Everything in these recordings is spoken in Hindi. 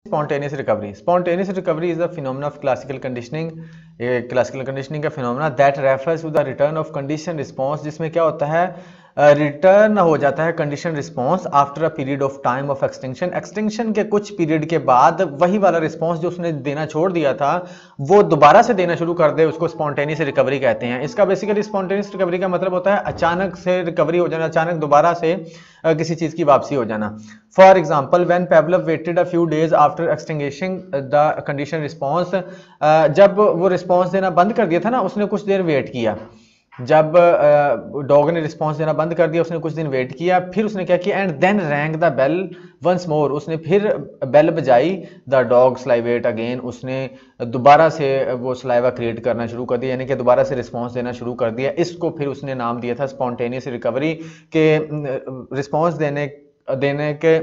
Spontaneous recovery is a phenomenon of classical conditioning, classical conditioning का phenomena that refers to the return of condition response, जिसमें क्या होता है रिटर्न हो जाता है condition response after a period of time of extinction. Extinction के कुछ पीरियड के बाद वही वाला रिस्पॉन्स जो उसने देना छोड़ दिया था वो दोबारा से देना शुरू कर दे, उसको स्पॉन्टेनियस रिकवरी कहते हैं। इसका बेसिकली स्पॉन्टेनियस रिकवरी का मतलब होता है अचानक से रिकवरी हो जाना, अचानक दोबारा से किसी चीज की वापसी हो जाना। For example when पेवलव weighted a few days after extinguishing the condition response, जब वो रिस्पॉन्स देना बंद कर दिया था ना, उसने कुछ देर वेट किया। जब डॉग ने रिस्पॉन्स देना बंद कर दिया, उसने कुछ दिन वेट किया, फिर उसने क्या किया, and then rang the bell once more, उसने फिर बेल बजाई, द डॉग स्लाइवेट अगेन, उसने दोबारा से वो स्लाइवा क्रिएट करना शुरू कर दिया, यानी कि दोबारा से रिस्पॉन्स देना शुरू कर दिया। इसको फिर उसने नाम दिया था स्पॉन्टेनियस रिकवरी के रिस्पॉन्स देने के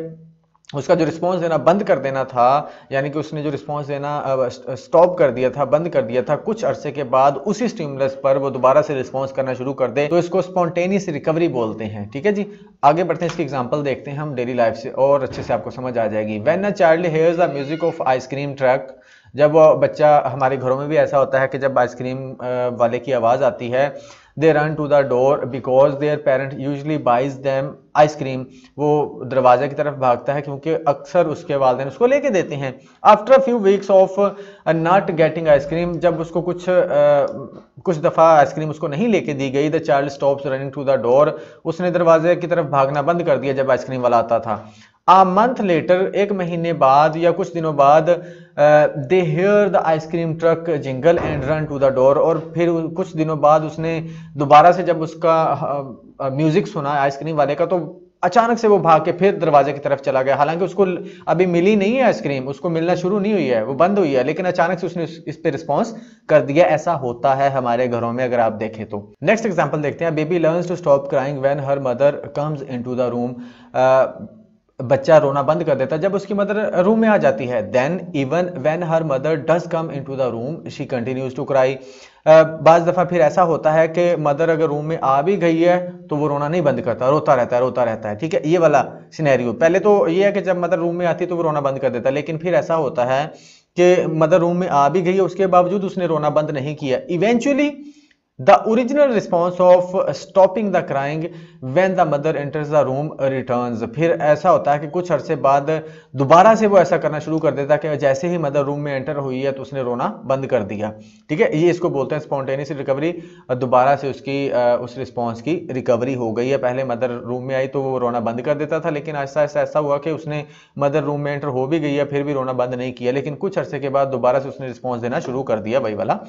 उसका जो रिस्पॉन्स देना बंद कर देना था, यानी कि उसने जो रिस्पॉन्स देना स्टॉप कर दिया था, बंद कर दिया था, कुछ अरसे के बाद उसी स्टिमुलस पर वो दोबारा से रिस्पॉन्स करना शुरू कर दे, तो इसको स्पॉन्टेनियस रिकवरी बोलते हैं। ठीक है जी, आगे बढ़ते हैं, इसकी एग्जांपल देखते हैं हम डेली लाइफ से और अच्छे से आपको समझ आ जाएगी। When a child hairs the music of ice cream truck, जब बच्चा, हमारे घरों में भी ऐसा होता है कि जब आइसक्रीम वाले की आवाज़ आती है, they run to the door because their parent usually buys them ice cream, वो दरवाजे की तरफ भागता है क्योंकि अक्सर उसके वालिदैन उसको लेके देते हैं। After a few weeks of not getting ice cream, जब उसको कुछ दफ़ा आइसक्रीम उसको नहीं लेके दी गई, the child stops running to the door, उसने दरवाजे की तरफ भागना बंद कर दिया जब आइसक्रीम वाला आता था। A month later, एक महीने बाद या कुछ दिनों बाद, they hear the ice cream truck jingle and run to the door, और फिर कुछ दिनों बाद उसने दोबारा से जब उसका म्यूजिक सुना आइसक्रीम वाले का, तो अचानक से वो भाग के फिर दरवाजे की तरफ चला गया। हालांकि उसको अभी मिली नहीं है आइसक्रीम, उसको मिलना शुरू नहीं हुई है, वो बंद हुई है, लेकिन अचानक से उसने इस पे रिस्पॉन्स कर दिया। ऐसा होता है हमारे घरों में, अगर आप देखें तो। नेक्स्ट एग्जांपल देखते हैं। Baby learns to stop crying when her mother comes into the room, बच्चा रोना बंद कर देता है जब उसकी मदर रूम में आ जाती है। Then even when her mother does come into the room she continues to cry, बाज दफा फिर ऐसा होता है कि मदर अगर रूम में आ भी गई है तो वो रोना नहीं बंद करता, रोता रहता है। ठीक है, ये वाला सिनेरियो। पहले तो ये है कि जब मदर रूम में आती है तो वो रोना बंद कर देता है, लेकिन फिर ऐसा होता है कि मदर रूम में आ भी गई है, उसके बावजूद उसने रोना बंद नहीं किया। Eventually The original response of stopping the crying when the mother enters the room returns, फिर ऐसा होता है कि कुछ अरसे बाद दोबारा से वो ऐसा करना शुरू कर देता है कि जैसे ही मदर रूम में एंटर हुई है तो उसने रोना बंद कर दिया। ठीक है, ये इसको बोलते हैं स्पॉन्टेनियस रिकवरी। दोबारा से उसकी उस रिस्पॉन्स की रिकवरी हो गई है। पहले मदर रूम में आई तो वो रोना बंद कर देता था, लेकिन आहिस्ता आहिस्ता ऐसा हुआ कि उसने मदर रूम में एंटर हो भी गई है, फिर भी रोना बंद नहीं किया, लेकिन कुछ अरसे के बाद दोबारा से उसने रिस्पॉन्स देना शुरू कर दिया, वही वाला।